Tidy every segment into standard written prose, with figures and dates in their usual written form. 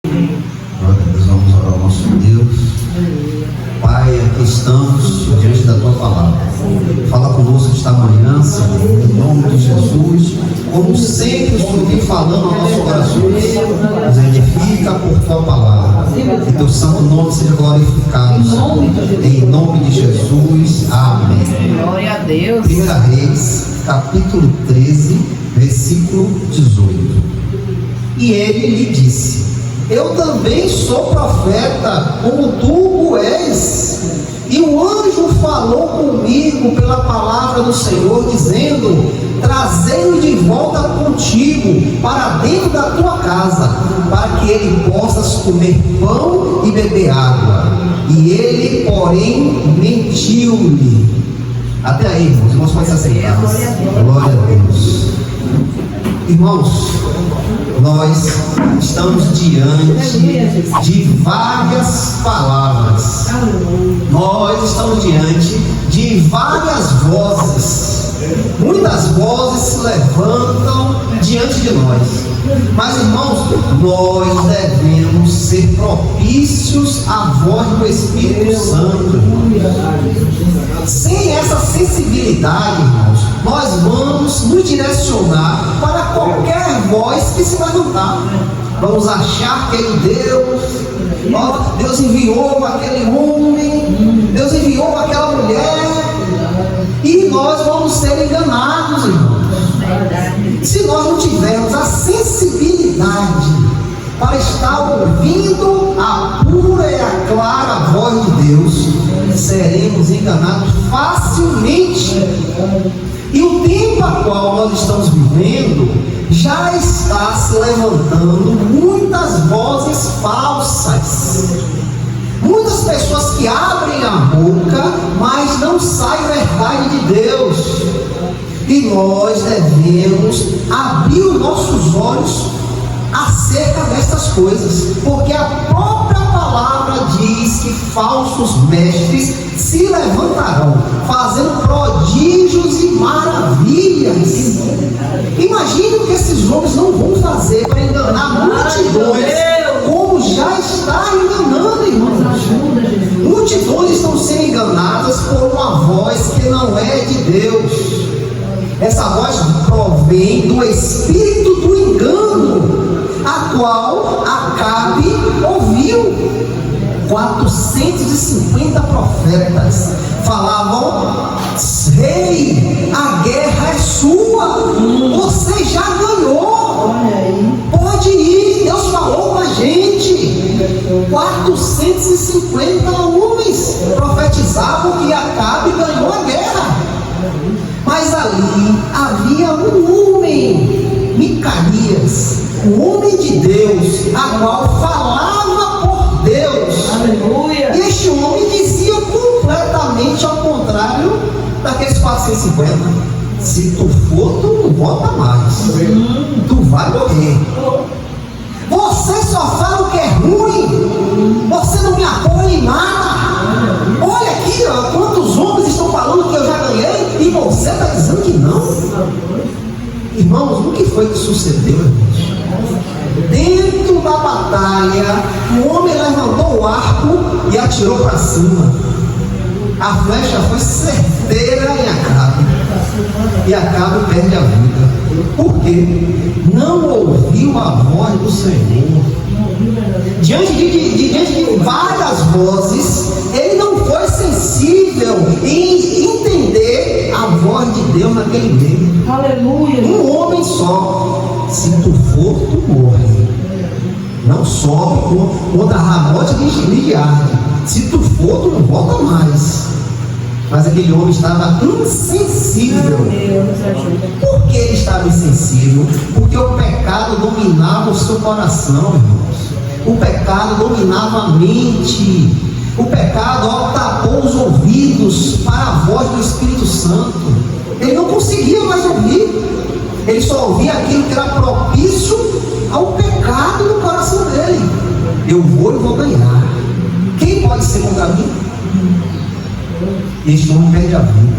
Glória a Deus, vamos orar ao nosso Deus. Pai, aqui estamos diante da Tua palavra. Fala conosco esta manhã, Senhor, em nome de Jesus. Como sempre o Senhor vem falando nas nossas orações, nos edifica por Tua palavra. Que Teu santo nome seja glorificado, Senhor. Em nome de Jesus. Amém. Glória a Deus. 1 Reis, capítulo 13, versículo 18. E ele lhe disse: eu também sou profeta, como tu o és. E o anjo falou comigo pela palavra do Senhor, dizendo: trazei-o de volta contigo para dentro da tua casa, para que ele possas comer pão e beber água. E ele, porém, mentiu-lhe. Até aí, irmãos podem se assentar. Glória a Deus. Irmãos, nós estamos diante de várias palavras. Nós estamos diante de várias vozes. Muitas vozes se levantam diante de nós. Mas, irmãos, nós devemos ser propícios à voz do Espírito Santo. Sem essa sensibilidade, irmãos, nós vamos nos direcionar para qualquer voz que se levantar. Vamos achar que é Deus. Deus enviou aquele homem, Deus enviou aquela mulher, e nós vamos ser enganados, irmãos. Se nós não tivermos a sensibilidade para estar ouvindo a pura e a clara voz de Deus, seremos enganados facilmente. E o tempo a qual nós estamos vivendo já está se levantando muitas vozes falsas. Muitas pessoas que abrem a boca, mas não sai verdade de Deus. E nós devemos abrir os nossos olhos acerca destas coisas, porque a própria palavra diz que falsos mestres se levantarão, fazendo prodígios e maravilhas. Imagine o que esses homens não vão fazer para enganar multidões, como já está enganando, irmãos. Multidões estão sendo enganadas por uma voz que não é de Deus. Essa voz provém do espírito do engano, a qual Acabe ouviu. 450 profetas falavam: rei, a guerra é sua, você já ganhou, pode ir, Deus falou com a gente. 450 homens profetizavam que Acabe ganhou a guerra. Mas ali havia um homem, Micanias, um homem de Deus, a qual falava por Deus. Aleluia. E este homem dizia completamente ao contrário daqueles 450. Se tu for, tu não volta mais. Tu vai morrer. Você só fala o que é ruim. Você não me apoia em nada. Olha aqui, ó, quantos homens estão falando que eu já ganhei e você está dizendo que não. Irmãos, o que foi que sucedeu, irmãos? Dentro da batalha, o homem levantou o arco e atirou para cima. A flecha foi certeira em Acabe, e Acabe perde a vida. Por quê? Não ouviu a voz do Senhor. Diante de várias vozes, ele não foi sensível em entender a voz de Deus naquele meio. Aleluia. Um homem só: se tu for, tu morre. Não sobe contra Ramote de Arde. Se tu for, tu não volta mais. Mas aquele homem estava insensível. Por que ele estava insensível? Porque o pecado dominava o seu coração, irmãos. O pecado dominava a mente. O pecado tapou os ouvidos para a voz do Espírito Santo. Ele não conseguia mais ouvir. Ele só ouvia aquilo que era propício ao pecado no coração dele. Eu vou ganhar. Quem pode ser contra mim? Este homem perde a vida.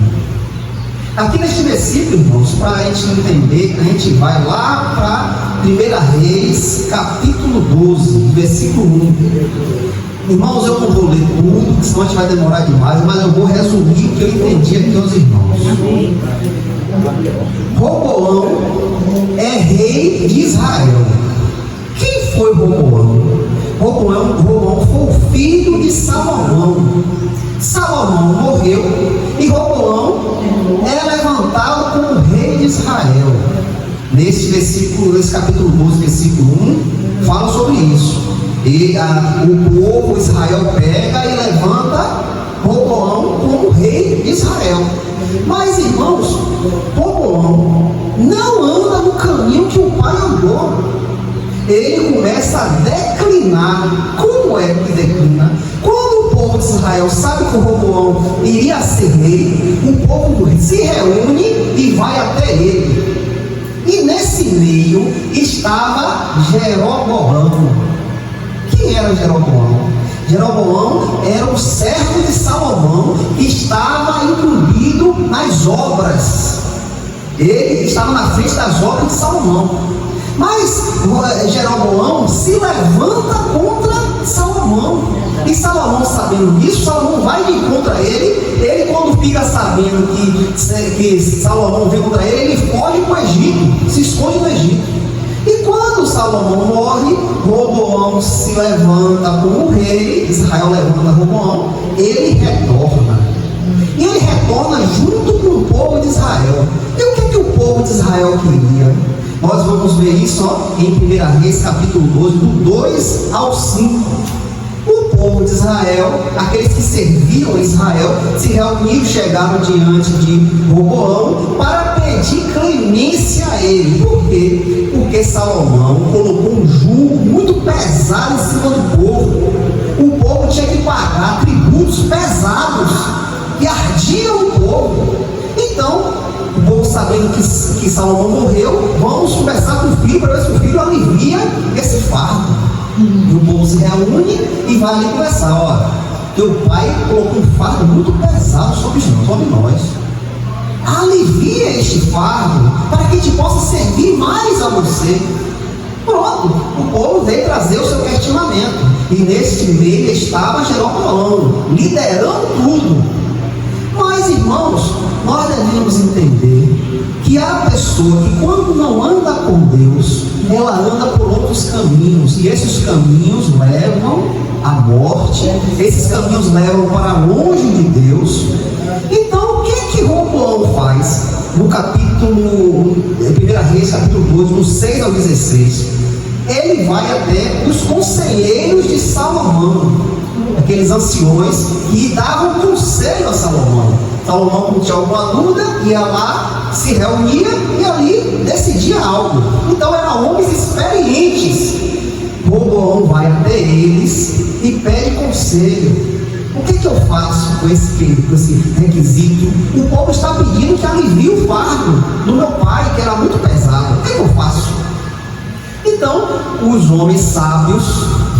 Aqui neste versículo, irmãos, para a gente entender, a gente vai lá para 1 Reis, capítulo 12, versículo 1. Irmãos, eu não vou ler tudo, senão a gente vai demorar demais, mas eu vou resumir o que eu entendi aqui aos irmãos. Roboão é rei de Israel. Quem foi Roboão? Roboão foi o filho de Salomão. Salomão morreu e Roboão é levantado como rei de Israel. Nesse capítulo 12, versículo 1, fala sobre isso. E o povo Israel pega e levanta Roboão como rei de Israel. Mas, irmãos, Roboão não anda no caminho que o pai andou. Ele começa a declinar. Como é que declina? Quando o povo de Israel sabe que o Roboão iria ser rei, o povo se reúne e vai até ele. E nesse meio estava Jeroboão. Quem era Jeroboão? Jeroboão era o servo de Salomão que estava incluído nas obras. Ele estava na frente das obras de Salomão. Mas Jeroboão se levanta contra Salomão. E Salomão, sabendo disso, Salomão vai de encontro a ele. Ele, quando fica sabendo que Salomão vem contra ele, ele foge para o Egito, se esconde no Egito. E quando Salomão morre, Roboão se levanta como rei, Israel levanta Roboão, ele retorna. E ele retorna junto com o povo de Israel. E o que o povo de Israel queria? Nós vamos ver isso em 1 Reis, capítulo 12, do 2 ao 5. O povo de Israel, aqueles que serviam a Israel, se reuniram, chegaram diante de Roboão para pedir clemência a ele. Por quê? Porque Salomão colocou um jugo muito pesado em cima do povo. O povo tinha que pagar tributos pesados que ardiam o povo. Então, o povo, sabendo que Salomão morreu, vamos conversar com o filho para ver se o filho alivia esse fardo. E o povo se reúne e vai ali conversar. Olha, teu pai colocou um fardo muito pesado sobre nós. Alivia este fardo para que te possa servir mais a você. Pronto, o povo veio trazer o seu questionamento. E neste meio estava Jeroboão, liderando tudo. Mas, irmãos, nós devemos entender que a pessoa que, quando não anda com Deus, ela anda por outros caminhos, e esses caminhos levam à morte, esses caminhos levam para longe de Deus. Então, o que Roboão faz? No capítulo 1 Reis, capítulo 2, do 6 ao 16, ele vai até os conselheiros de Salomão, aqueles anciões que davam conselho a Salomão. Salomão, quando tinha alguma dúvida, ia lá, se reunia e ali decidia algo. Então eram homens experientes. Roboão vai até eles e pede conselho. O que eu faço com esse requisito? O povo está pedindo que alivie o fardo do meu pai, que era muito pesado. O que eu faço? Então, os homens sábios,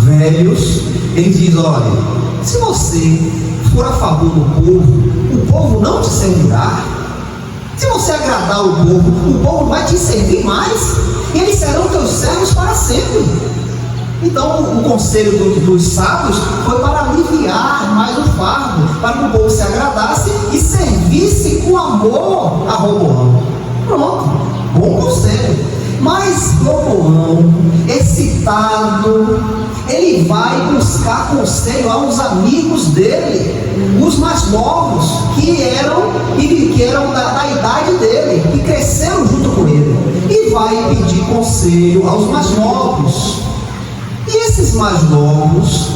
velhos, eles dizem: olha, se você for a favor do povo não te servirá. Se você agradar o povo vai te servir mais, e eles serão teus servos para sempre. Então, o conselho dos sábios foi para aliviar mais o fardo, para que o povo se agradasse e servisse com amor a Roboão. Pronto, bom conselho. Mas Roboão, excitado, ele vai buscar conselho aos amigos dele, os mais novos, que eram da idade dele, que cresceram junto com ele, e vai pedir conselho aos mais novos. E esses mais novos,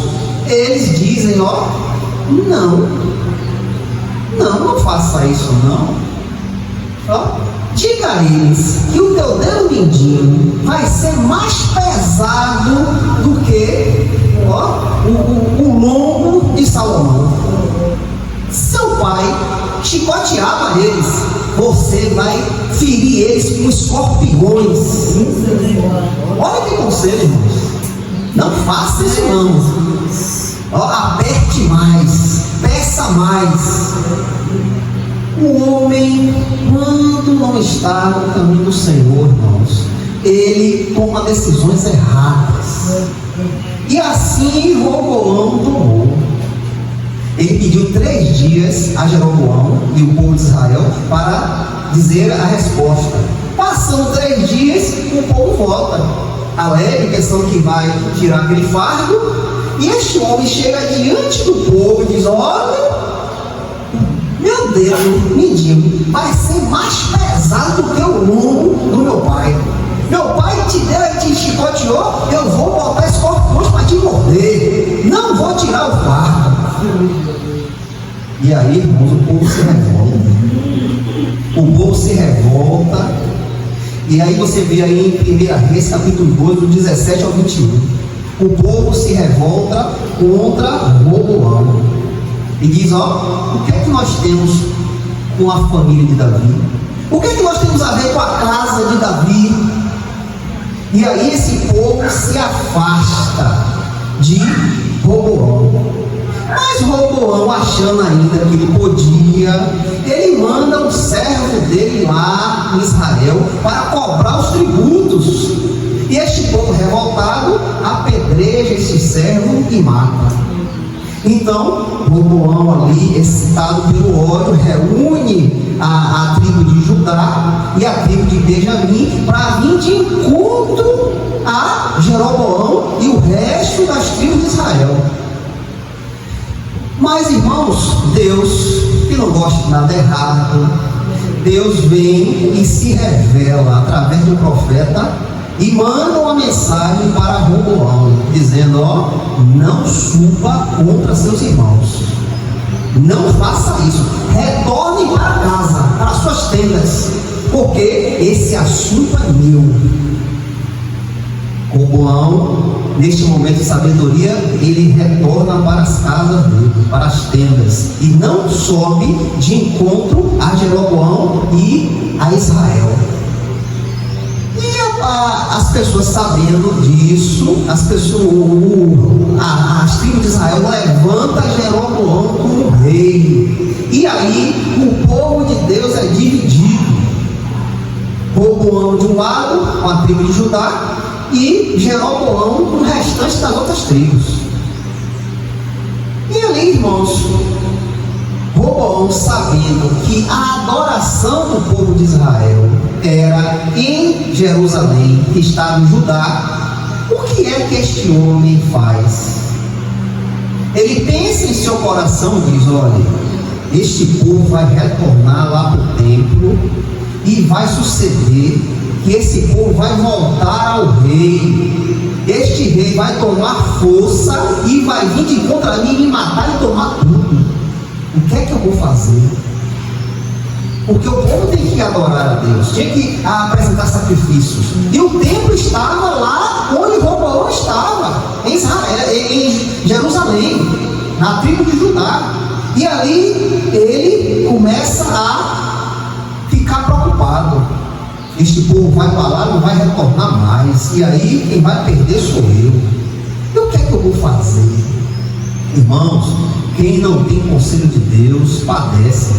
eles dizem: ó, não faça isso não. Ó, diga a eles que o teu dedo mindinho vai ser mais pesado do que o lombo de Salomão. Seu pai chicoteava eles, você vai ferir eles com escorpiões. Olha que conselho, irmãos. Não faça isso não. Aperte mais, peça mais. O homem, quando não está no caminho do Senhor, irmãos, ele toma decisões erradas. E assim Roboão tomou. Ele pediu 3 dias a Jeroboão e o povo de Israel para dizer a resposta. Passando 3 dias, o povo volta, alegre, pensando que vai tirar aquele fardo. E este homem chega diante do povo e diz: olha, meu Deus, me diga, vai ser mais pesado do que o lombo do meu pai. Meu pai te deu e te chicoteou, eu vou botar escorpiões para te morder. Não vou tirar o fardo. E aí, irmãos, o povo se revolta. O povo se revolta. E aí você vê aí em 1 Reis, capítulo 2, do 17 ao 21. O povo se revolta contra Roboão. E diz: ó, o que é que nós temos com a família de Davi? O que é que nós temos a ver com a casa de Davi? E aí esse povo se afasta de Roboão. Mas Roboão, achando ainda que ele podia, ele manda um servo dele lá em Israel para cobrar os tributos. E este povo revoltado apedreja este servo e mata. Então Roboão, ali excitado pelo ódio, reúne a tribo de Judá e a tribo de Benjamim para vir de encontro a Jeroboão e o resto das tribos de Israel. Mas, irmãos, Deus, que não gosta de nada errado, Deus vem e se revela através de um profeta e manda uma mensagem para Roboão, dizendo: ó, não suba contra seus irmãos, não faça isso, retorne para casa, para suas tendas, porque esse assunto é meu. Roboão, neste momento de sabedoria, ele retorna para as casas dele, para as tendas, e não sobe de encontro a Jeroboão e a Israel. E as pessoas sabendo disso, as tribos de Israel levantam Jeroboão como rei. E aí o povo de Deus é dividido. Roboão de um lado, com a tribo de Judá, e Jeroboão com o restante das outras tribos. E ali, irmãos, Roboão, sabendo que a adoração do povo de Israel era em Jerusalém, que estava em Judá, o que é que este homem faz? Ele pensa em seu coração e diz: olha, este povo vai retornar lá para o templo e vai suceder que esse povo vai voltar ao rei. Este rei vai tomar força e vai vir de contra mim, me matar e tomar tudo. O que é que eu vou fazer? Porque o povo tem que adorar a Deus, tinha que apresentar sacrifícios. E o templo estava lá onde Roboão estava, em Israel, em Jerusalém, na tribo de Judá. E ali ele começa a ficar preocupado. Este povo vai para lá, não vai retornar mais. E aí quem vai perder sou eu. E o que é que eu vou fazer? Irmãos, quem não tem conselho de Deus padece.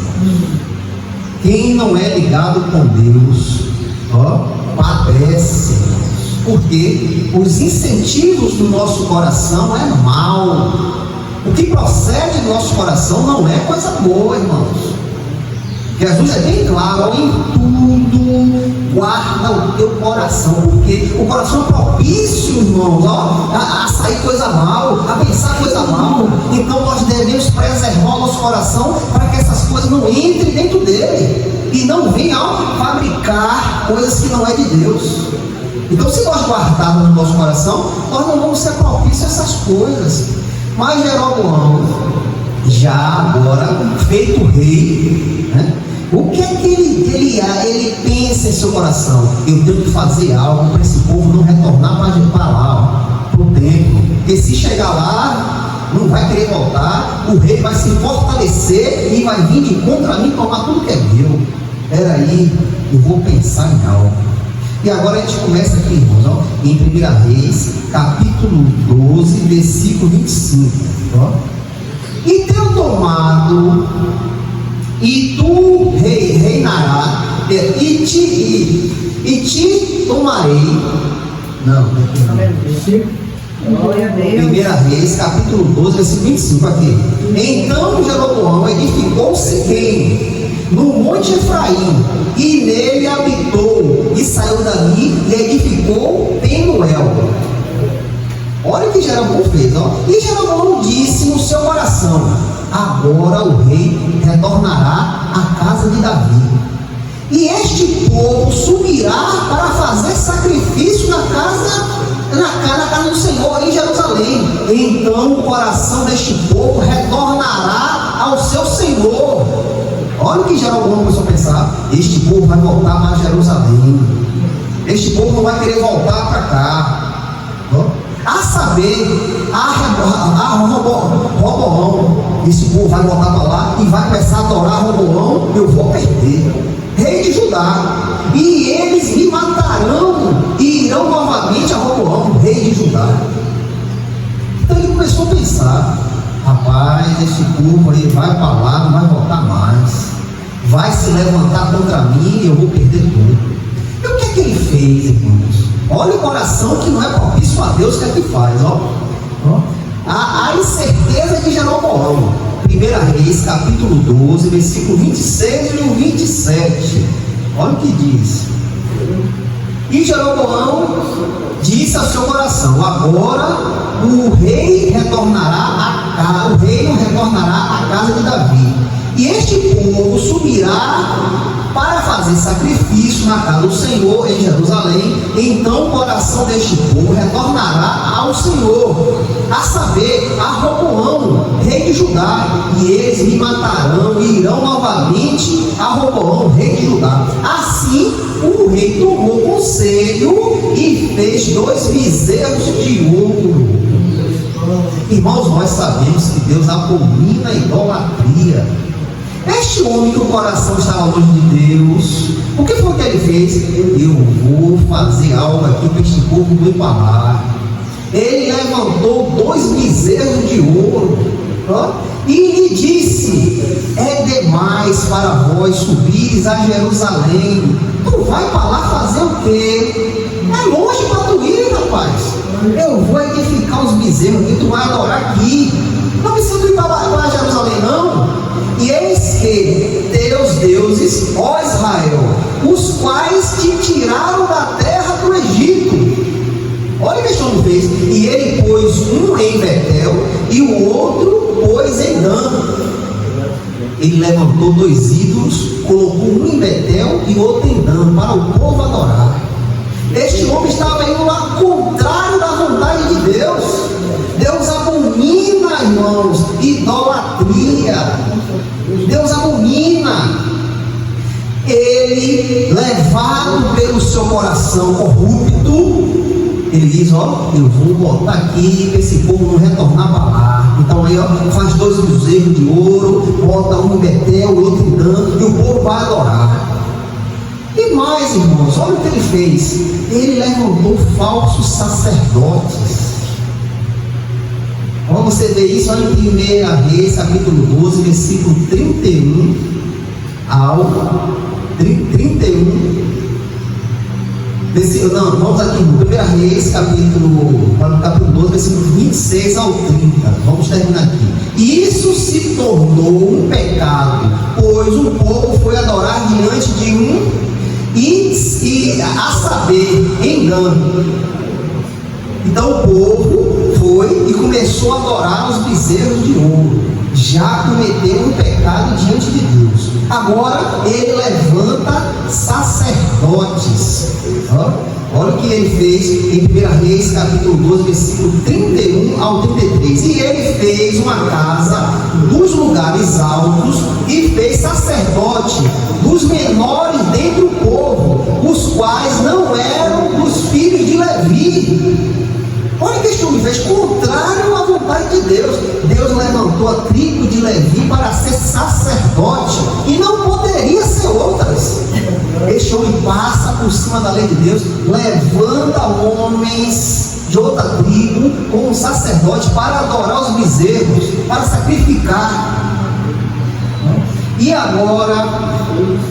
Quem não é ligado com Deus, padece. Porque os incentivos do nosso coração é mal. O que procede do nosso coração não é coisa boa, irmãos. Jesus é bem claro: em tudo guarda o teu coração, porque o coração é propício, irmãos, a sair coisa mal, a pensar coisa mal. Então nós devemos preservar o nosso coração para que essas coisas não entrem dentro dele e não venham fabricar coisas que não é de Deus. Então, se nós guardarmos no nosso coração, nós não vamos ser propícios a essas coisas. Mas Jeroboão, já agora feito rei, né? O que é que ele pensa em seu coração? Eu tenho que fazer algo para esse povo não retornar para lá, para o templo. Porque se chegar lá, não vai querer voltar, o rei vai se fortalecer e vai vir de contra mim tomar tudo que é meu. Peraí, eu vou pensar em algo. E agora a gente começa aqui, irmãos, em 1 Reis, capítulo 12, versículo 25. E tendo tomado e tu reinarás, e te tomarei. Não, Glória a Deus. 1 Reis, capítulo 12, versículo 25 aqui. Então Jeroboão edificou Siquém, no monte Efraim, e nele habitou, e saiu dali e edificou Penuel. Olha o que Jeroboão fez, ó. E Jeroboão disse no seu coração: agora o rei retornará à casa de Davi, e este povo subirá para fazer sacrifício na casa do Senhor em Jerusalém. Então o coração deste povo retornará ao seu Senhor. Olha o que Jeroboão começou a pensar: este povo vai voltar para Jerusalém, este povo não vai querer voltar para cá. A saber, Roboão, esse povo vai voltar para lá e vai começar a adorar Roboão, eu vou perder, rei de Judá, e eles me matarão e irão novamente a Roboão, rei de Judá. Então ele começou a pensar: rapaz, esse povo aí vai para lá, não vai voltar mais, vai se levantar contra mim e eu vou perder tudo. E o que é que ele fez, irmãos? Olha o coração que não é propício a Deus, o que é que faz, ó. A incerteza de Jeroboão. 1 Reis, capítulo 12, versículo 26 e 27. Olha o que diz. E Jeroboão disse ao seu coração: agora o rei não retornará à casa de Davi, e este povo subirá para fazer sacrifício na casa do Senhor em Jerusalém. Então o coração deste povo retornará ao Senhor, a saber, a Roboão, rei de Judá, e eles me matarão e irão novamente a Roboão, rei de Judá. Assim o rei tomou conselho e fez 2 bezerros de ouro. Irmãos, nós sabemos que Deus abomina a idolatria. Este homem que o coração estava longe de Deus, o que foi que ele fez? Eu vou fazer algo aqui para este povo não ir para lá. Ele levantou 2 bezerros de ouro, e lhe disse: é demais para vós subires a Jerusalém. Tu vai para lá fazer o quê? É longe para tu ir, rapaz. Eu vou edificar os bezerros aqui, tu vai adorar aqui. Não precisa ir para Jerusalém, não. E eis que teus deuses, ó Israel, os quais te tiraram da terra do Egito. Olha o que este homem fez. E ele pôs um em Betel e o outro pôs em Dan. Ele levantou 2 ídolos, colocou um em Betel e outro em Dan, para o povo adorar. Este homem estava indo lá contrário da vontade de Deus. Deus abomina, irmãos, idolatria. Deus abomina. Ele, levado pelo seu coração corrupto, ele diz: ó, eu vou botar aqui para esse povo não retornar para lá. Então aí, ó, faz 2 bezerros de ouro, bota um em Betel, o outro em Dan, e o povo vai adorar. E mais, irmãos, olha o que ele fez. Ele levantou falsos sacerdotes. Quando você vê isso, olha em 1 Reis, capítulo 12, versículo 31 ao 31. Vamos aqui no 1 Reis, capítulo 12, versículo 26 ao 30. Vamos terminar aqui. Isso se tornou um pecado, pois o povo foi adorar diante de e a saber, engano. Então o povo foi e começou a adorar os bezerros de ouro. Já cometeu um pecado diante de Deus. Agora ele levanta sacerdotes. Olha o que ele fez em 1 Reis, capítulo 12, versículo 31 ao 33. E ele fez uma casa dos lugares altos e fez sacerdote dos menores dentre o povo, os quais não eram dos filhos de Levi. Olha o que este homem fez, contrário à vontade de Deus. Deus levantou a tribo de Levi para ser sacerdote, e não poderia ser outras. Este homem passa por cima da lei de Deus, levanta homens de outra tribo como sacerdote para adorar os bezerros, para sacrificar. E agora,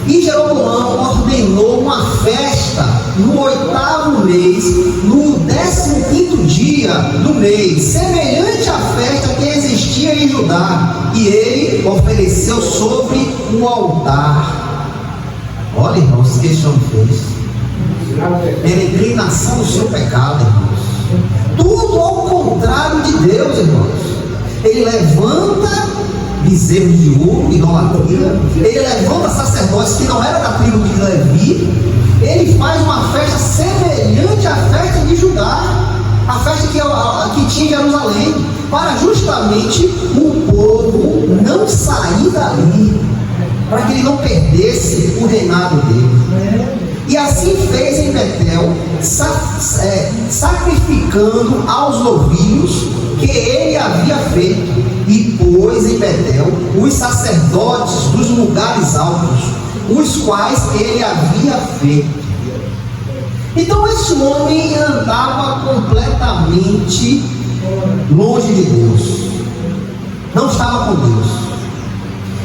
Jeroboão ordenou uma festa no 8º mês, no 15º dia do mês, semelhante à festa que existia em Judá, e ele ofereceu sobre o altar. Olha, irmãos, o que esse homem fez? Peregrinação do seu pecado, irmãos. Tudo ao contrário de Deus, irmãos. Ele levanta bezerros de ouro, idolatria. Ele levanta sacerdotes que não eram da tribo de Levi. Ele faz uma festa semelhante à festa de Judá, a festa que tinha em Jerusalém, para justamente o povo não sair dali, para que ele não perdesse o reinado dele. E assim fez em Betel, sacrificando aos novilhos que ele havia feito, e pôs em Betel os sacerdotes dos lugares altos, os quais ele havia feito. Então esse homem andava completamente longe de Deus, não estava com Deus.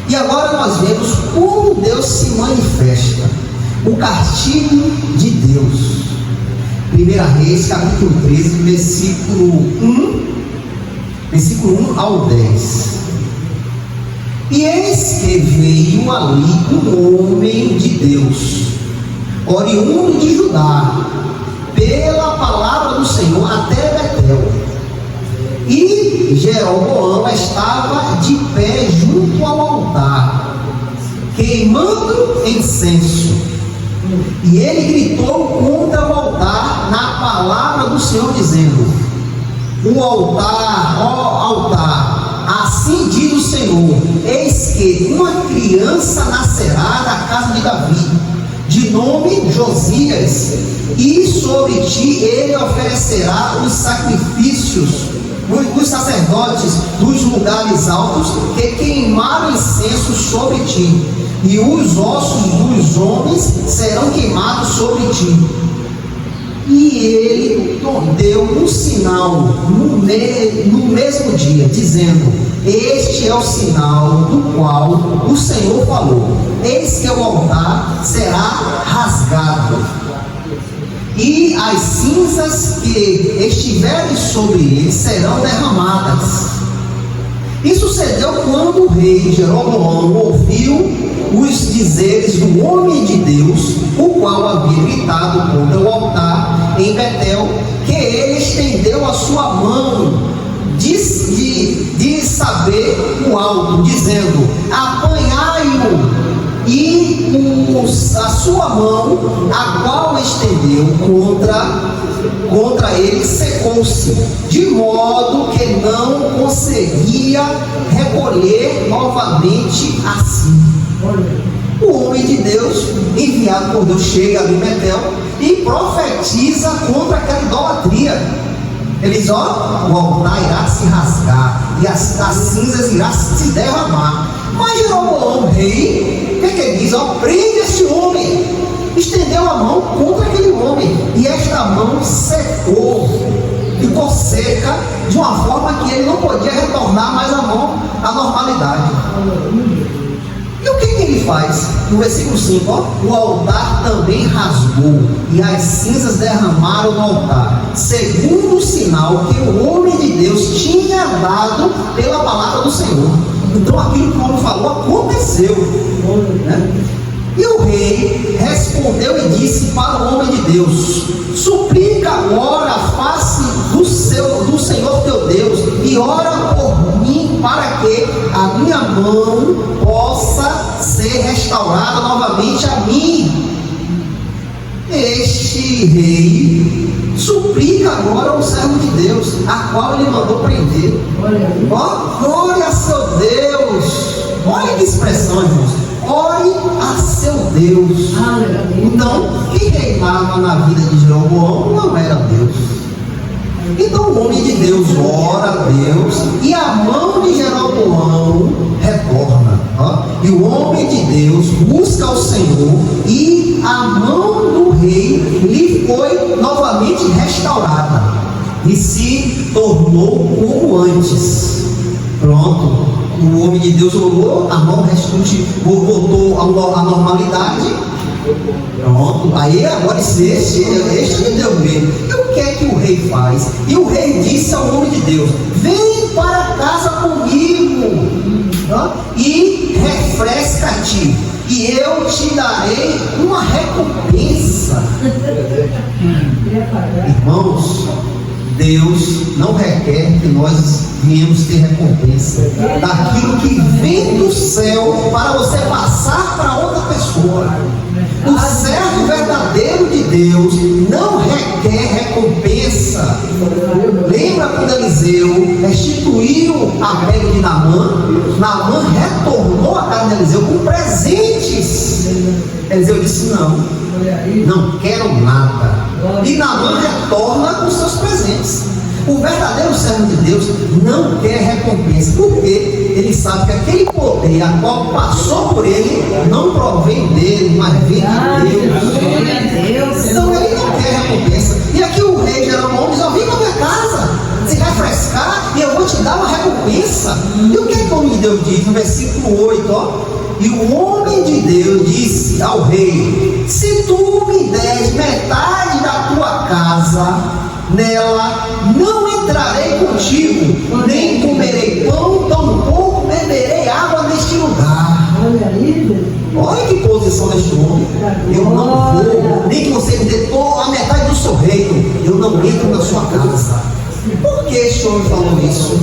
E agora nós vemos como Deus se manifesta, o castigo de Deus. 1 Reis, capítulo 13, versículo 1 ao 10. E eis que veio ali um homem de Deus, oriundo de Judá, pela palavra do Senhor até Betel. E Jeroboão estava de pé junto ao altar, queimando incenso. E ele gritou contra o altar na palavra do Senhor, dizendo: o altar, ó altar, assim diz o Senhor: eis que uma criança nascerá da casa de Davi, de nome Josias, e sobre ti ele oferecerá os sacrifícios, os sacerdotes dos lugares altos que queimaram incenso sobre ti, e os ossos dos homens serão queimados sobre ti. E ele deu um sinal no mesmo dia, dizendo: este é o sinal do qual o Senhor falou: eis que o altar será rasgado, e as cinzas que estiverem sobre ele serão derramadas. E sucedeu quando o rei Jeroboão ouviu os dizeres do homem de Deus, o qual havia gritado contra o altar em Betel, que ele estendeu a sua mão de saber o alto, dizendo: apanhai-o. E a sua mão, a qual estendeu contra ele, secou-se, de modo que não conseguia recolher novamente a si. O homem de Deus, enviado por Deus, chega ali em Betel e profetiza contra aquela idolatria. Ele diz: ó, o altar irá se rasgar e as cinzas irão se derramar. Mas Jeroboão, o rei, o que ele diz? Ó, prende esse homem. Estendeu a mão contra aquele homem, e esta mão secou, ficou seca, de uma forma que ele não podia retornar mais a mão à normalidade. E o que ele faz? No versículo 5, ó, o altar também rasgou, e as cinzas derramaram no altar, segundo o sinal que o homem de Deus tinha dado pela palavra do Senhor. Então aquilo que o homem falou aconteceu, né? E o rei respondeu e disse para o homem de Deus: suplica agora a face do Senhor teu Deus, e ora por mim, para que a minha mão possa ser restaurada novamente a mim. Este rei suplica agora ao servo de Deus, a qual ele mandou prender. Ó, glória a seu Deus. Olha que expressão, irmãos. Ore a seu Deus. Então, quem reinava na vida de Jeroboão não era Deus. Então o homem de Deus ora a Deus, e a mão de Jeroboão retorna. E o homem de Deus busca o Senhor, e a mão do rei lhe foi novamente restaurada, e se tornou como antes. Pronto. O homem de Deus orou, a mão voltou à normalidade. Pronto, aí agora este de Deus mesmo. E o que é que o rei faz? E o rei disse ao homem de Deus: vem para casa comigo, e refresca-te, e eu te darei uma recompensa. Irmãos, Deus não requer que nós viemos ter recompensa daquilo que vem do céu para você passar para outra pessoa. O servo verdadeiro de Deus não requer recompensa. Lembra quando Eliseu restituiu a pele de Naamã? Naamã retornou a casa de Eliseu com presentes. Eliseu disse: não quero nada. E Naamã retorna com seus presentes. O verdadeiro servo de Deus não quer recompensa, porque ele sabe que aquele poder a qual passou por ele não provém dele, mas vem de Deus. Então ele não quer recompensa. E aqui o rei Jeroboão diz: vem para minha casa se refrescar e eu vou te dar uma recompensa. E o que é que o homem de Deus diz no versículo 8? E o homem de Deus disse ao rei: se tu me deres metade da tua casa, nela não entrarei contigo, nem comerei pão, tampouco beberei água neste lugar. Olha que posição deste homem. Eu não vou, nem que você me dê a metade do seu reino, eu não entro na sua casa. Por que este homem falou isso?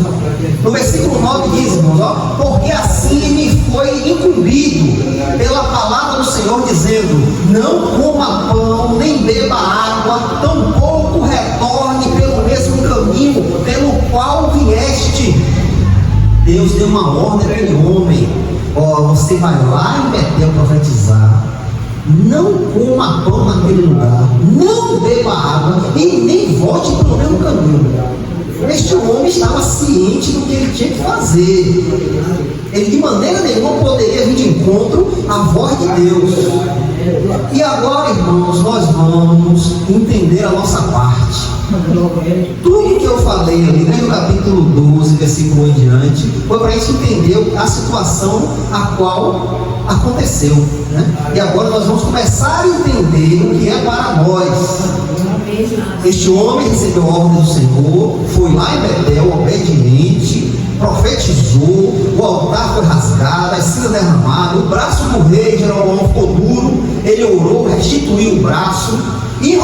No versículo 9 diz, irmãos, porque assim me foi incumbido pela palavra do Senhor, dizendo: não coma pão, nem beba água, tampouco retorne pelo mesmo caminho pelo qual vieste. Deus deu uma ordem para aquele homem: você vai lá em Betel profetizar, não coma pão naquele lugar, não beba água e nem volte pelo mesmo caminho. Este homem estava ciente do que ele tinha que fazer. Ele de maneira nenhuma poderia vir de encontro à voz de Deus. E agora, irmãos, nós vamos entender a nossa parte. Tudo que eu falei ali, no capítulo 12, versículo 1 em diante, foi para a gente entender a situação a qual aconteceu, né? E agora nós vamos começar a entender o que é para nós. Este homem recebeu a ordem do Senhor, foi lá em Betel, obediente, profetizou, o altar foi rasgado, as cinzas derramadas, o braço do rei Jeroboão ficou duro, ele orou, restituiu o braço. E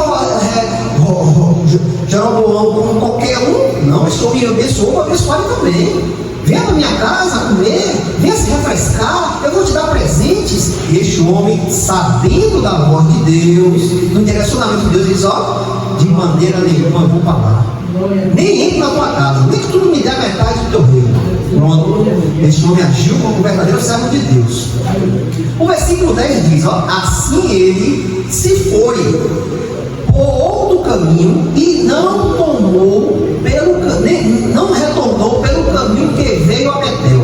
Jeroboão, como qualquer um, não, estou me abençoou, vou abençoar ele também. Venha para minha casa comer, venha se refrescar, eu vou te dar presentes. E este homem, sabendo da voz de Deus, no direcionamento de Deus, diz: de maneira nenhuma eu vou pagar, nem entro na tua casa, nem que tu me dê a metade do teu reino. Pronto, este homem agiu como um verdadeiro servo de Deus. O versículo 10 diz: assim ele se foi por outro caminho e não retornou pelo caminho que veio a Betel.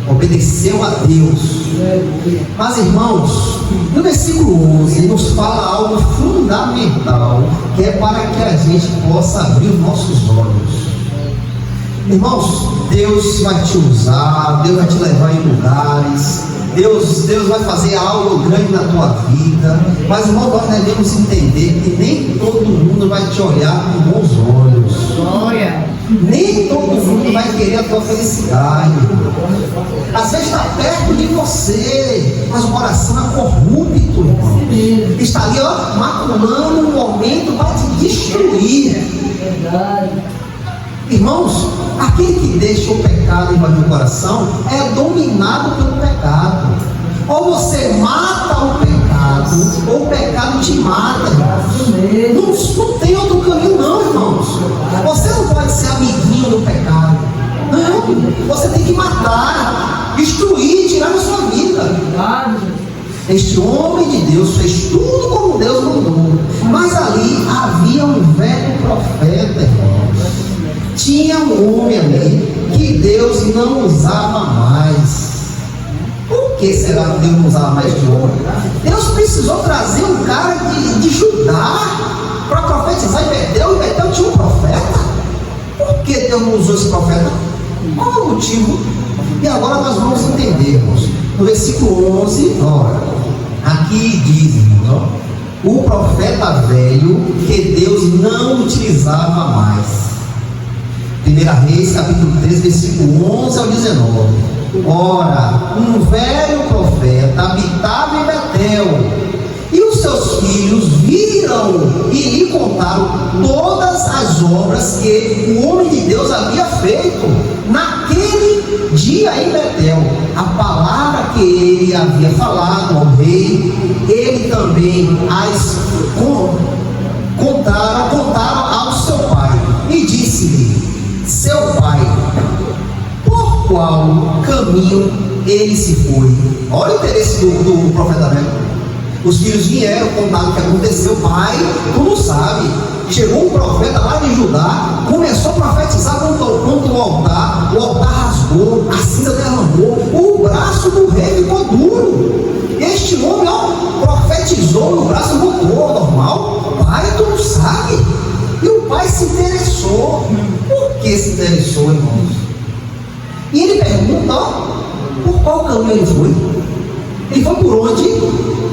Obedeceu a Deus. Mas, irmãos, no versículo 11 nos fala algo fundamental, que é para que a gente possa abrir os nossos olhos. Irmãos, Deus vai te usar, Deus vai te levar em lugares, Deus vai fazer algo grande na tua vida. Mas, irmão, nós devemos entender que nem todo mundo vai te olhar com bons olhos. Nem todo mundo vai querer a tua felicidade. Às vezes está perto de você, mas o coração é corrupto, irmão. Está ali, maculando um momento para te destruir. Irmãos, aquele que deixa o pecado invadir o coração é dominado pelo pecado. Ou você mata o pecado, ou o pecado te mata, irmãos. Não tem outro caminho não, irmãos. Você não pode ser amiguinho do pecado. Não, você tem que matar, destruir, tirar da sua vida. Este homem de Deus fez tudo como Deus mandou. Mas ali havia um velho profeta, irmãos. Tinha um homem ali que Deus não usava mais. Por que será que Deus não usava mais de homem? Deus precisou trazer um cara de Judá para profetizar em Betel. E Betel tinha um profeta. Por que Deus não usou esse profeta? Qual o motivo? E agora nós vamos entender, irmãos. No versículo 11, olha, aqui diz, irmãos, o profeta velho que Deus não utilizava mais. 1 Reis, capítulo 3, versículo 11 ao 19. Ora, um velho profeta habitava em Betel, e os seus filhos viram e lhe contaram todas as obras que o homem de Deus havia feito naquele dia em Betel. A palavra que ele havia falado ao rei, ele também as contaram ao seu pai. E disse-lhe seu pai: por qual caminho ele se foi? Olha o interesse do profeta velho. Os filhos vieram, contaram o que aconteceu. Pai, tu não sabe. Chegou um profeta lá de Judá, começou a profetizar contra o altar rasgou, a cinza derramou, o braço do rei ficou duro. Este homem, profetizou no braço motor, normal. Pai, tu não sabe. E o pai se interessou. Por que se interessou, irmãos? E ele pergunta, por qual caminho ele foi? Ele foi por onde?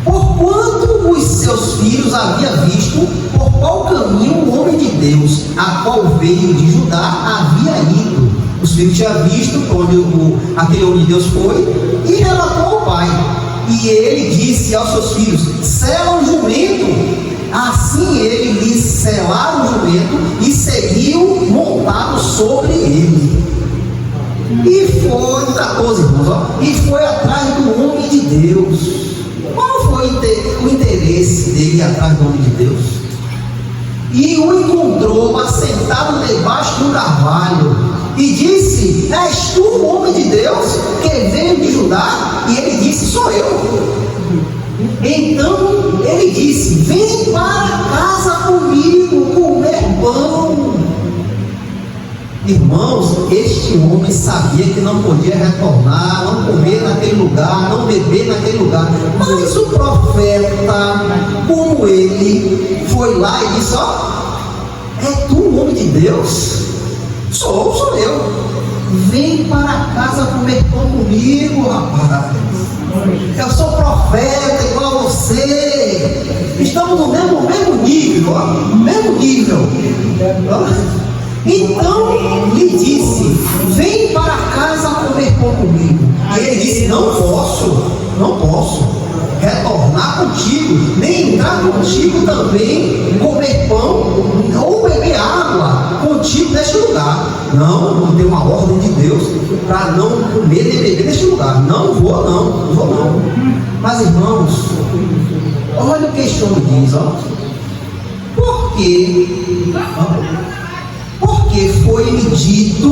Porquanto os seus filhos havia visto por qual caminho o homem de Deus, a qual veio de Judá, havia ido. Os filhos tinham visto onde aquele homem de Deus foi e relatou ao pai. E ele disse aos seus filhos: sela o jumento. Assim ele lhes selaram o jumento e seguiu montado sobre ele. E foi, 14 irmãos, e foi atrás do homem de Deus. Qual foi o interesse dele atrás do homem de Deus? E o encontrou assentado debaixo do carvalho e disse: és tu o homem de Deus que veio de Judá? E ele disse: sou eu. Então ele disse: vem para casa comigo comer pão. Irmãos, este homem sabia que não podia retornar, não comer naquele lugar, não beber naquele lugar. Mas o profeta, como ele, foi lá e disse: é tu o homem de Deus? Sou eu. Vem para casa comer pão comigo, rapaz. Eu sou profeta igual a você. Estamos no mesmo nível, mesmo nível. Então lhe disse: vem para casa comer pão comigo. E ele disse: não posso retornar contigo, nem entrar contigo também, comer pão ou beber água contigo neste lugar. Não tem uma ordem de Deus para não comer nem beber neste lugar. Não vou não. Mas irmãos, olha o que este homem diz, Por quê? Porque foi-lhe dito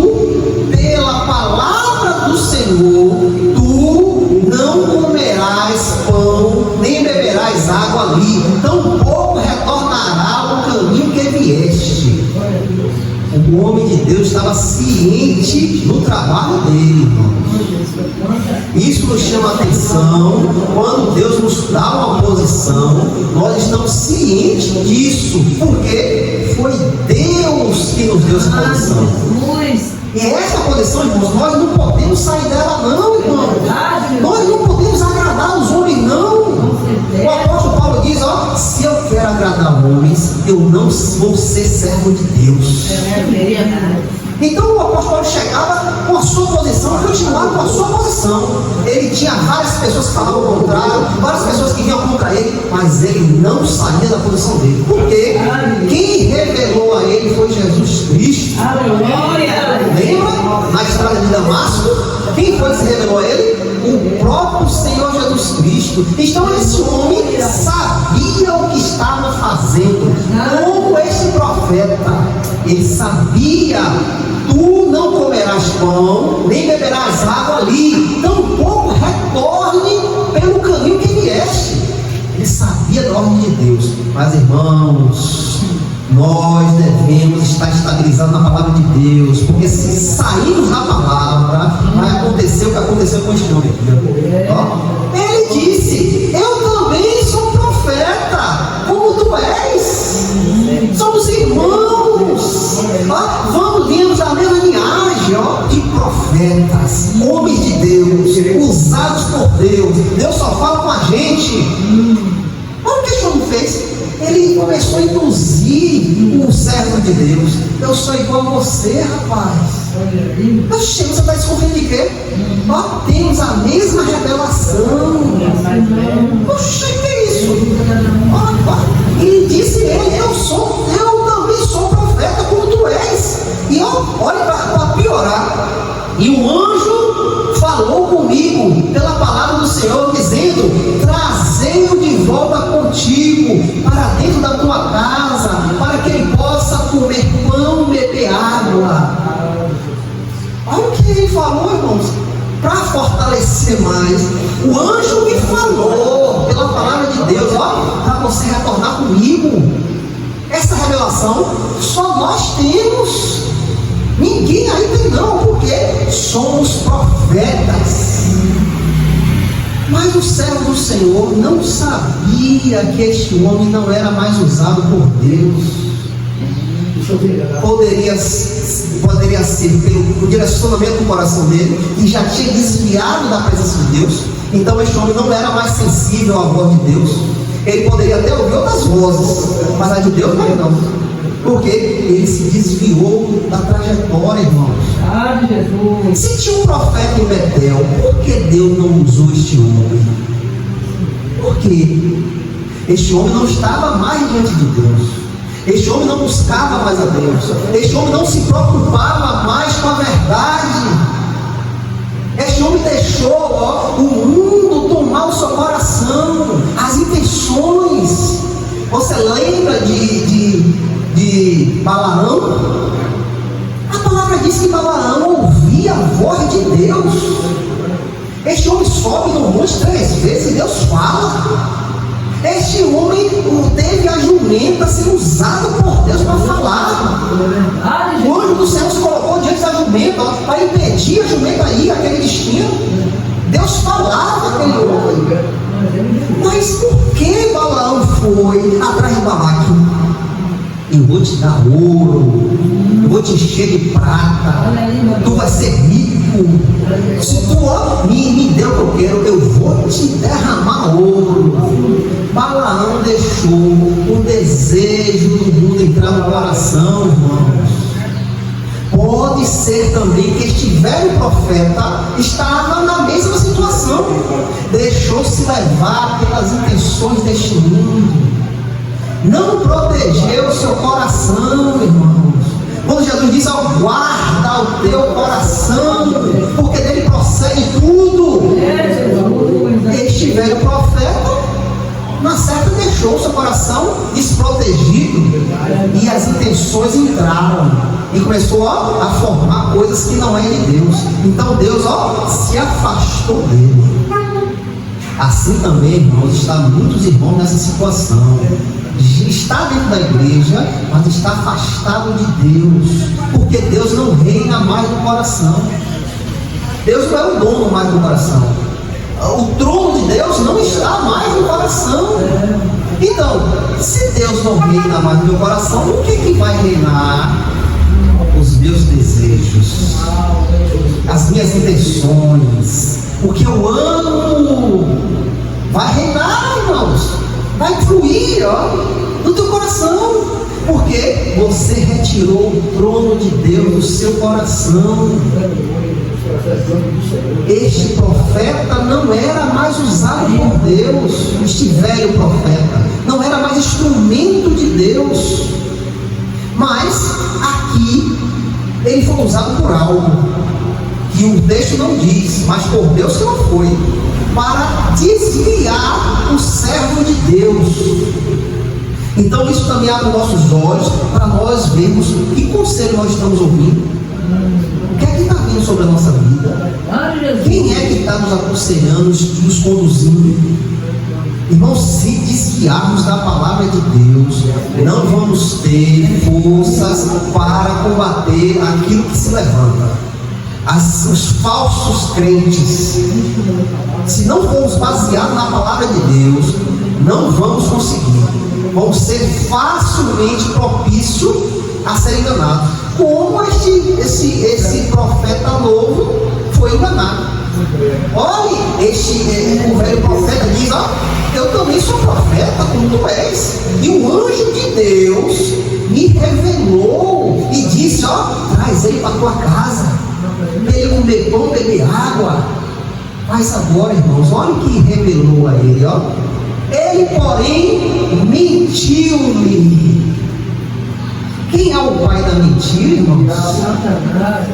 pela palavra do Senhor: tu não comerás pão, nem beberás água ali, tampouco retornará o caminho que vieste. O homem de Deus estava ciente do trabalho dele, irmãos. Isso nos chama a atenção. Quando Deus nos dá uma posição, nós estamos cientes disso, porque foi Deus que nos deu essa posição. E essa posição, irmãos, nós não podemos sair dela não, irmão. Nós não podemos agradar os homens não. O apóstolo Paulo diz: se eu quero agradar homens, eu não vou ser servo de Deus. Então o apóstolo Paulo chegava com a sua posição, continuava com a sua posição. Ele tinha várias pessoas que falavam o contrário, várias pessoas que vinham contra ele, mas ele não saía da posição dele. Por quê? Quem revelou a ele foi Jesus Cristo. Lembra? Na estrada de Damasco, quem foi que se revelou a ele? O próprio Senhor Jesus Cristo. Então esse homem sabia o que estava fazendo, como esse profeta. Ele sabia: tu não comerás pão, nem beberás água ali, tampouco retorne pelo caminho que vieste. Ele sabia da ordem de Deus. Mas irmãos, nós devemos estar estabilizados na palavra de Deus, porque se sairmos da palavra, vai acontecer o que aconteceu com este homem aqui. Ele disse: eu também sou profeta, como tu és. Somos irmãos. Viemos da mesma linhagem de profeta. profetas, homens de Deus, usados por Deus. Deus só fala com a gente. Olha o que esse homem fez. Ele começou a induzir o servo de Deus. Eu sou igual a você, rapaz. Oxe, você está desconfiando de quê? Nós temos a mesma revelação. Oxe, que é isso? E disse ele: eu também sou profeta como tu és. E olha para piorar. E o anjo falou comigo pela palavra do Senhor, dizendo: trazei-o de volta contigo para dentro da tua casa, para que ele possa comer pão e beber água. Olha o que ele falou, irmãos, para fortalecer mais. O anjo me falou pela palavra de Deus, para você retornar comigo. Essa revelação só nós temos. Ninguém aí tem não, porque somos profetas. Mas o servo do Senhor não sabia que este homem não era mais usado por Deus. Poderia ser pelo direcionamento do coração dele, que já tinha desviado da presença de Deus. Então este homem não era mais sensível à voz de Deus. Ele poderia até ouvir outras vozes, mas a de Deus não. Porque ele se desviou da trajetória, irmãos. Se tinha um profeta em Betel, por que Deus não usou este homem? Por quê? Este homem não estava mais diante de Deus. Este homem não buscava mais a Deus. Este homem não se preocupava mais com a verdade. Este homem deixou o mundo tomar o seu coração, as intenções. Você lembra de Balaão? A palavra diz que Balaão ouvia a voz de Deus. Este homem sobe no monte 3 vezes e Deus fala. Este homem teve a jumenta sendo usada por Deus para falar. O anjo do céu se colocou diante da jumenta para impedir a jumenta a ir àquele destino. Deus falava àquele homem. Mas por que Balaão foi atrás de Balaque? Eu vou te dar ouro, eu vou te encher de prata, tu vai ser rico. Se tu me deu o que eu quero, eu vou te derramar ouro. Balaão deixou o desejo do mundo entrar no coração, irmãos. Pode ser também que este velho profeta estava na mesma situação, deixou-se levar pelas intenções deste mundo. Não protegeu o seu coração, irmãos. Quando Jesus diz: guarda o teu coração, porque dele procede tudo. Este velho profeta, na certa, deixou o seu coração desprotegido, e as intenções entraram e começou a formar coisas que não é de Deus. Então Deus se afastou dele. Assim também, irmãos, está muitos irmãos nessa situação. Está dentro da igreja, mas está afastado de Deus, porque Deus não reina mais no coração. Deus não é o dono mais do coração. O trono de Deus não está mais no coração. Então, se Deus não reina mais no meu coração, o que vai reinar? Os meus desejos, as minhas intenções, o que eu amo vai reinar, irmãos. Vai fluir no teu coração, porque você retirou o trono de Deus do seu coração. Este profeta não era mais usado por Deus. Este velho profeta não era mais instrumento de Deus. Mas aqui ele foi usado por algo que o texto não diz, mas por Deus que não foi, para desviar o servo de Deus. Então isso também abre nossos olhos para nós vermos que conselho nós estamos ouvindo. O que é que está vindo sobre a nossa vida? Quem é que está nos aconselhando, nos conduzindo? Irmãos, se desviarmos da palavra de Deus, não vamos ter forças para combater aquilo que se levanta. Os falsos crentes, se não formos baseados na palavra de Deus, não vamos conseguir. Vamos ser facilmente propícios a ser enganados. como esse profeta novo foi enganado. Olha, o velho profeta diz: ó, eu também sou profeta como tu és. E o anjo de Deus me revelou e disse: ó, traz ele para tua casa, ele comer pão, beber água. Mas agora, irmãos, olha o que revelou a ele, ó. Ele, porém, mentiu-lhe. Quem é o pai da mentira, irmãos?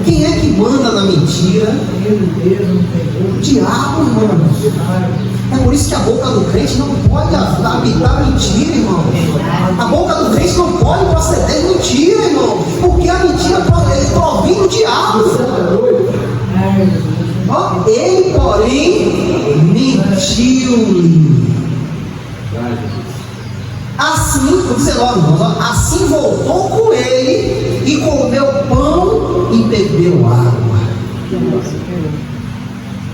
Quem é que manda na mentira? O diabo, irmãos. É por isso que a boca do crente não pode habitar mentira, irmão. A boca do crente não pode proceder mentira, irmão. Porque a mentira provém do diabo. Ó, ele, porém, mentiu-lhe. Assim, 19, irmãos, assim voltou com ele e comeu pão e bebeu água.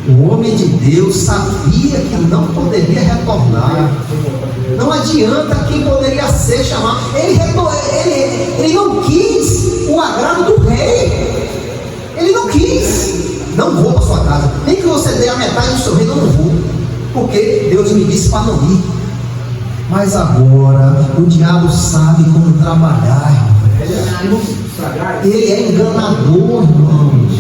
O homem de Deus sabia que não poderia retornar. Não adianta quem poderia ser chamado. Ele não quis o agrado do rei. Ele não quis. Não vou para sua casa. Nem que você dê a metade do seu reino, eu não vou. Porque Deus me disse para não ir. Mas agora o diabo sabe como trabalhar. Ele é enganador, irmãos.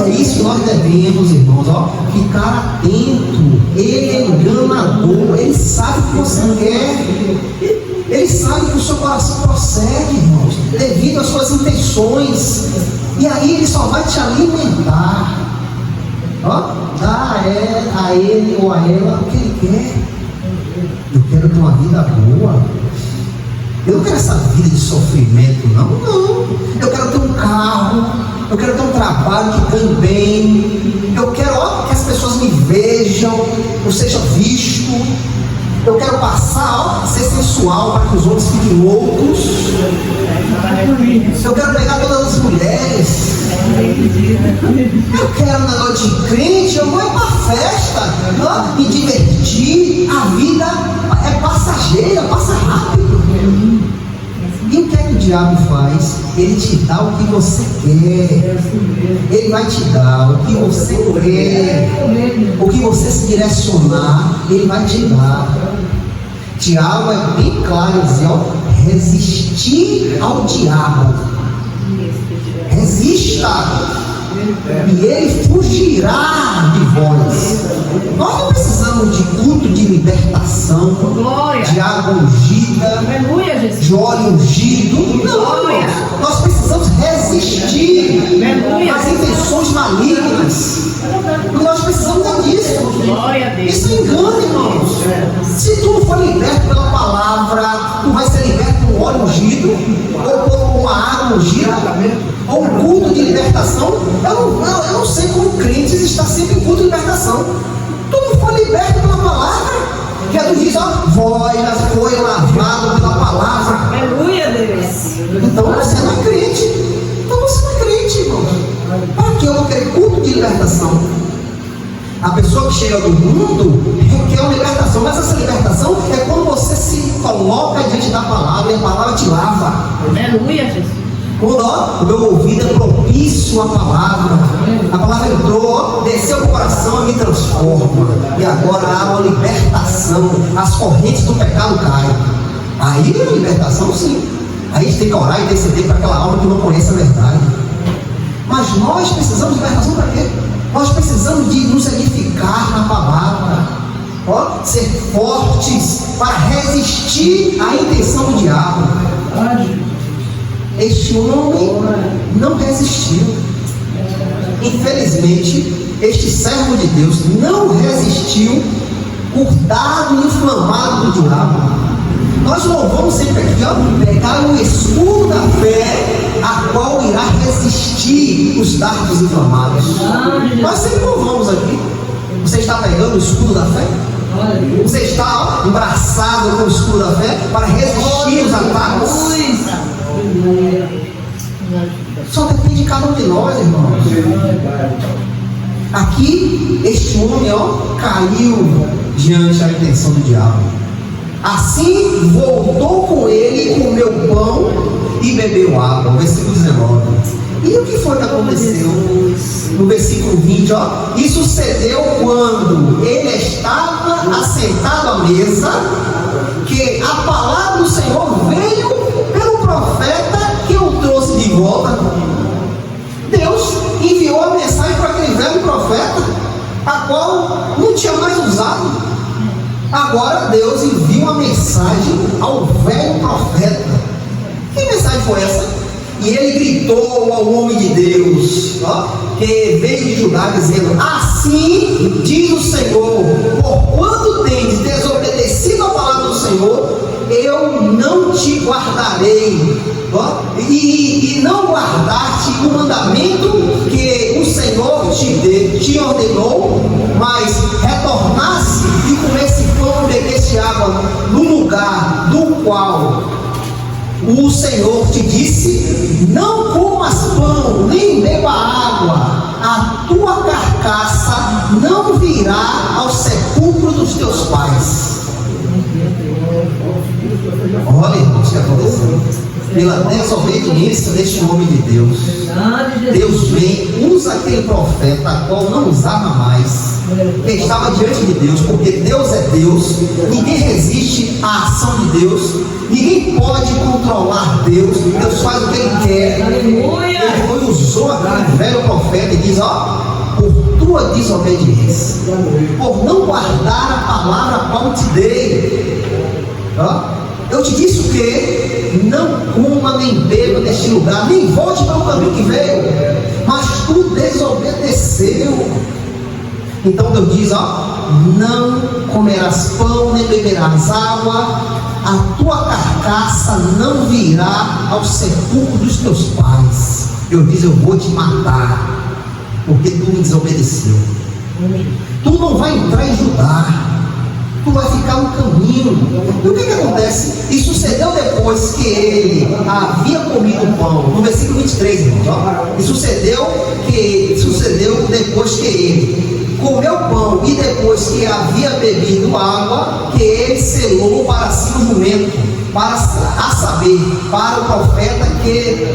É isso que nós devemos, irmãos, ó, ficar atento. Ele é enganador. Ele sabe o que você quer. Ele sabe que o seu coração procede, irmãos, devido às suas intenções. E aí ele só vai te alimentar. Ó, dá a ele ou a ela o que ele quer. Eu quero ter uma vida boa. Eu não quero essa vida de sofrimento, não. Eu quero ter um carro. Eu quero ter um trabalho que ganhe bem. Eu quero que as pessoas me vejam, eu seja visto. Eu quero passar, ser sensual para que os outros fiquem loucos. Eu quero pegar todas as mulheres. Eu quero na noite de crente, eu vou ir para a festa, me divertir. A vida é passageira, passa rápido. E o que é que o diabo faz? Ele te dá o que você quer. Ele vai te dar o que você quer. O que você se direcionar, ele vai te dar. Tiago é bem claro, dizer, ó, resistir ao diabo. Resista. E ele fugirá de vós. Nós não precisamos de culto de libertação, de água ungida, de óleo ungido. Não, nós precisamos resistir às intenções malignas. E nós precisamos disso. Isso engana, irmãos. Se tu não for liberto pela palavra, tu vai ser liberto por óleo ungido, ou por uma água ungida, ou um culto de libertação. Eu não sei como crentes está sempre em culto de libertação. Tu não foi liberto pela palavra. Jesus diz, ó, vós foi lavado pela palavra. Aleluia, Deus. Então você não é crente. Então você não é crente, irmão. Para que eu vou querer culto de libertação? A pessoa que chega do mundo requer uma libertação, mas essa libertação é quando você se coloca diante da palavra e a palavra te lava. Aleluia, Jesus. Quando o meu ouvido é propício à palavra, a palavra entrou, desceu para o coração e me transforma. E agora há uma libertação, as correntes do pecado caem. Aí é libertação, sim. Aí a gente tem que orar e interceder para aquela alma que não conhece a verdade. Mas nós precisamos de libertação para quê? Nós precisamos de nos edificar na palavra, ó, ser fortes para resistir à intenção do diabo. Este homem não resistiu. Infelizmente, este servo de Deus não resistiu, curtado e inflamado do diabo. Nós louvamos sempre aqui, ó, pegar o escudo da fé, a qual irá resistir os dardos inflamados. Nós sempre louvamos aqui. Você está pegando o escudo da fé? Você está, ó, embraçado com o escudo da fé para resistir os ataques? Só depende de cada um de nós, irmãos. Aqui, este homem, ó, caiu diante da intenção do diabo. Assim voltou com ele, comeu pão e bebeu água. Versículo 19. E o que foi que aconteceu? No versículo 20, ó. E sucedeu quando ele estava assentado à mesa, que a palavra do Senhor veio pelo profeta que o trouxe de volta. Deus enviou a mensagem para aquele velho profeta, a qual não tinha mais usado. Agora Deus envia uma mensagem ao velho profeta. Que mensagem foi essa? E ele gritou ao homem de Deus, ó, que veio de Judá, dizendo: assim diz o Senhor, porquanto tens desobedecido a palavra do Senhor, eu não te guardarei, ó, e não guardaste o mandamento que o Senhor te ordenou, mas retornasse e comesse pão e bebesse água no lugar do qual o Senhor te disse: não comas pão, nem beba água, a tua carcaça não virá ao sepulcro dos teus pais. Olha, irmãos, o que aconteceu? Pela desobediência deste homem de Deus, Deus vem, usa aquele profeta, a qual não usava mais, que estava diante de Deus, porque Deus é Deus, ninguém resiste à ação de Deus, ninguém pode controlar Deus, Deus faz o que Ele quer. Ele foi, usou aquele velho profeta e diz: ó, por tua desobediência, por não guardar a palavra a qual te dei, ó, eu te disse o que? Não coma nem beba neste lugar, nem volte para o caminho que veio, mas tu desobedeceu. Então Deus diz: ó, não comerás pão, nem beberás água, a tua carcaça não virá ao sepulcro dos teus pais. Deus diz: eu vou te matar, porque tu me desobedeceu. Tu não vai entrar em Judá, tu vai ficar no caminho. E o que acontece? E sucedeu depois que ele havia comido o pão, no versículo 23, irmãos, ó. E sucedeu depois que ele comeu pão e depois que havia bebido água, que ele selou para si o jumento, a saber, para o profeta que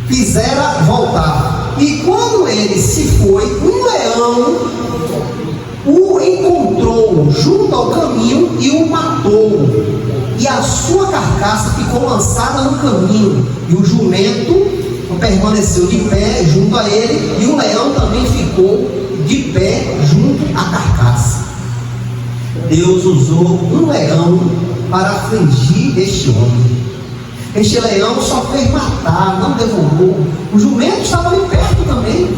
fizera voltar. E quando ele se foi, um leão o encontrou junto ao caminho e o matou, e a sua carcaça ficou lançada no caminho, e o jumento permaneceu de pé junto a ele, e o leão também ficou de pé junto à carcaça. Deus usou um leão para afligir este homem. Este leão só fez matar, não devorou. O jumento estava ali perto também,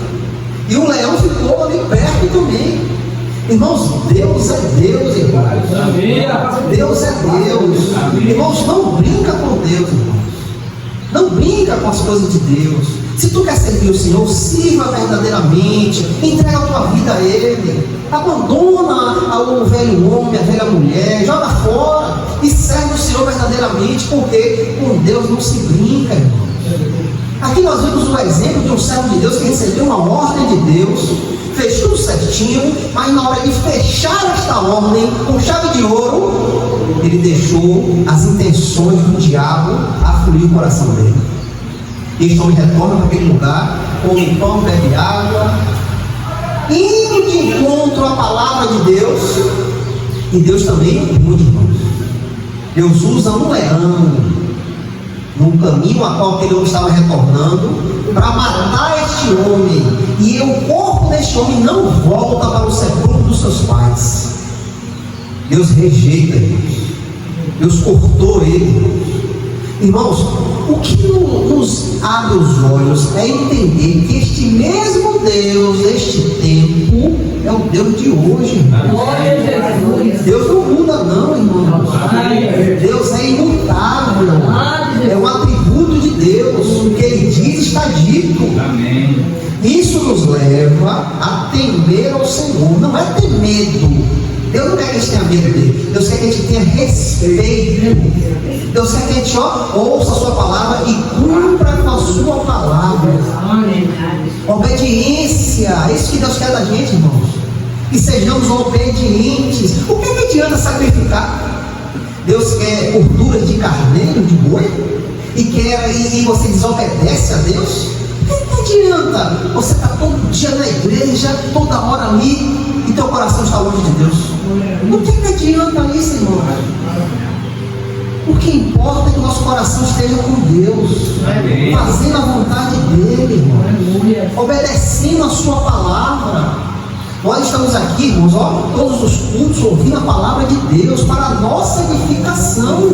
e o leão ficou ali perto também. Irmãos, Deus é Deus, irmãos. Deus é Deus. Irmãos, não brinca com Deus, irmãos. Não brinca com as coisas de Deus. Se tu quer servir o Senhor, sirva verdadeiramente. Entrega a tua vida a Ele. Abandona o velho homem, a velha mulher. Joga fora e serve o Senhor verdadeiramente, porque com Deus não se brinca, irmãos. Aqui nós vemos o exemplo de um servo de Deus que recebeu uma ordem de Deus, fez tudo certinho, mas na hora de fechar esta ordem com chave de ouro, ele deixou as intenções do diabo afluir o coração dele. Este homem retorna para aquele lugar, come pão, bebe água, indo de encontro à palavra de Deus. E Deus também, muito irmãos, Deus usa um leão no caminho a qual aquele homem estava retornando, para matar este homem, e o corpo deste homem não volta para o sepulcro dos seus pais. Deus rejeita ele, Deus cortou ele. Irmãos, o que nos abre os olhos é entender que este mesmo Deus deste tempo é o Deus de hoje, irmãos. Deus não muda não, irmãos. Deus é imutável, é um atributo de Deus. O que Ele diz está dito. Amém. Isso nos leva a temer ao Senhor. Não é ter medo. Deus não quer que a gente tenha medo dele. Deus quer que a gente tenha respeito. Deus quer que a gente ouça a sua palavra e cumpra com a sua palavra. Obediência. É isso que Deus quer da gente, irmãos. Que sejamos obedientes. O que adianta sacrificar? Deus quer gordura de carneiro, de boi? e você desobedece a Deus, o que adianta você estar todo dia na igreja, toda hora ali, e teu coração está longe de Deus? O que adianta isso, irmão? O que importa é que o nosso coração esteja com Deus, fazendo a vontade dele, irmão, obedecendo a sua palavra. Nós estamos aqui, irmãos, todos os cultos, ouvindo a palavra de Deus para a nossa edificação,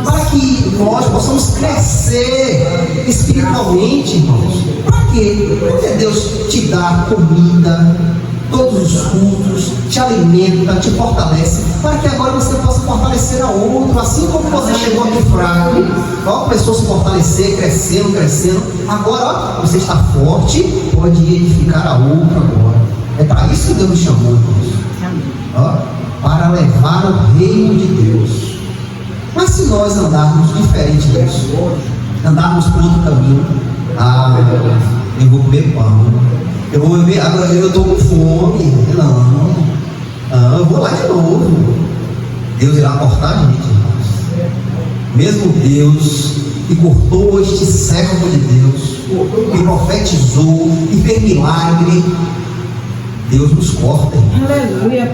para que nós possamos crescer espiritualmente, irmãos. Para quê? Porque Deus te dá comida todos os cultos, te alimenta, te fortalece, para que agora você possa fortalecer a outro, assim como você chegou aqui fraco, começou a se fortalecer, crescendo, agora você está forte, pode edificar a outro agora. É para isso que Deus nos chamou, irmãos. Para levar o reino de Deus. Mas se nós andarmos diferente disso, andarmos por outro caminho, eu vou comer pão, eu vou beber água, eu estou com fome, não, eu vou lá de novo. Deus irá cortar a gente, irmãos. Mesmo Deus que cortou este servo de Deus, que profetizou, que fez milagre, Deus nos corta. Aleluia.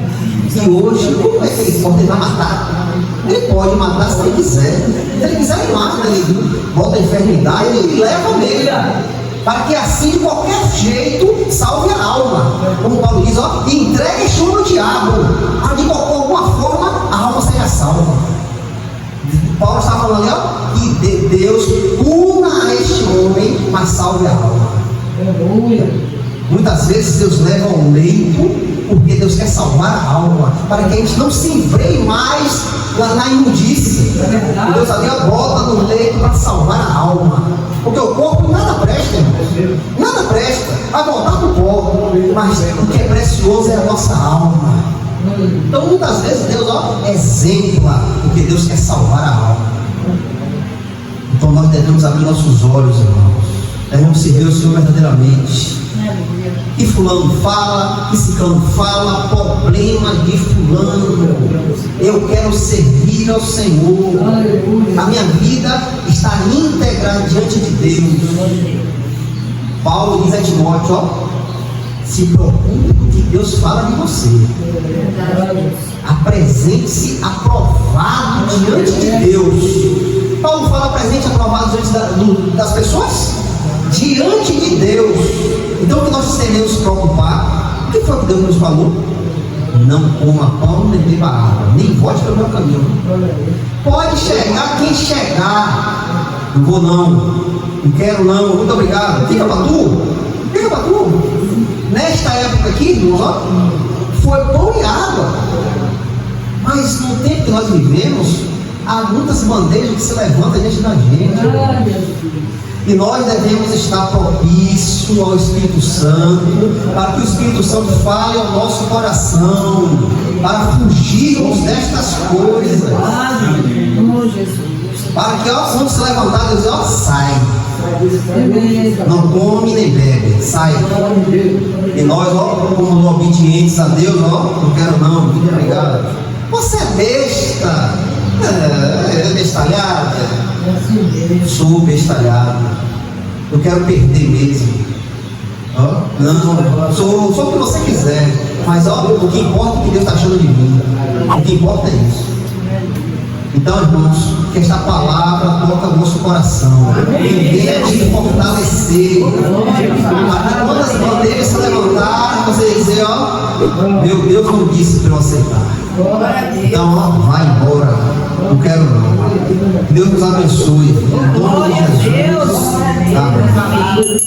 E hoje, como é que ele corta? Ele vai matar. Ele pode matar se ele quiser. Se ele quiser, ele mata. Ele bota a enfermidade e leva nele. Para que assim, de qualquer jeito, salve a alma. Como Paulo diz, e entregue este homem ao diabo. Para que de alguma forma a alma seja salva. Paulo está falando ali, que Deus cura este homem, mas salve a alma. Aleluia. Muitas vezes Deus leva ao leito porque Deus quer salvar a alma, para que a gente não se embreie mais na imundície. Deus ali bota no leito para salvar a alma, porque o corpo nada presta, irmão. Nada presta, vai voltar para o pó, mas o que é precioso é a nossa alma. Então muitas vezes Deus exempla, porque Deus quer salvar a alma. Então nós devemos abrir nossos olhos, irmãos, devemos servir o Senhor verdadeiramente. Que fulano fala, que ciclano fala, problema de fulano. Eu quero servir ao Senhor. A minha vida está íntegra diante de Deus. Paulo diz a Timóteo, se preocupe com o que Deus fala de você. Apresente-se aprovado diante de Deus. Paulo fala presente aprovado diante das pessoas? Diante de Deus. Então o que nós devemos nos preocupar? O que foi que Deus nos falou? Não coma pão, nem beba água, nem volte pelo meu caminho. Pode chegar quem chegar. Não vou não quero não, muito obrigado. Fica para tu. Nesta época aqui, irmãos, foi pão e água. Mas no tempo que nós vivemos, há muitas bandejas que se levantam diante da gente. E nós devemos estar propícios ao Espírito Santo, para que o Espírito Santo fale ao nosso coração, para fugirmos destas coisas. Para que quando se levantar, Deus diz, sai. Não come nem bebe, sai. E nós, como obedientes a Deus, não quero não, muito obrigado. Você é besta. É bestalhada. Sou bestalhado. Eu quero perder mesmo. Não, sou o que você quiser. Mas o que importa é o que Deus está achando de mim. O que importa é isso. Então, irmãos, que esta palavra toca o nosso coração. E venha te fortalecer. Para que quando as bandeiras se levantarem, você dizer, meu Deus não disse para eu aceitar. Então, vai embora. Não quero não. Que Deus nos abençoe. Em nome de Jesus. Amém.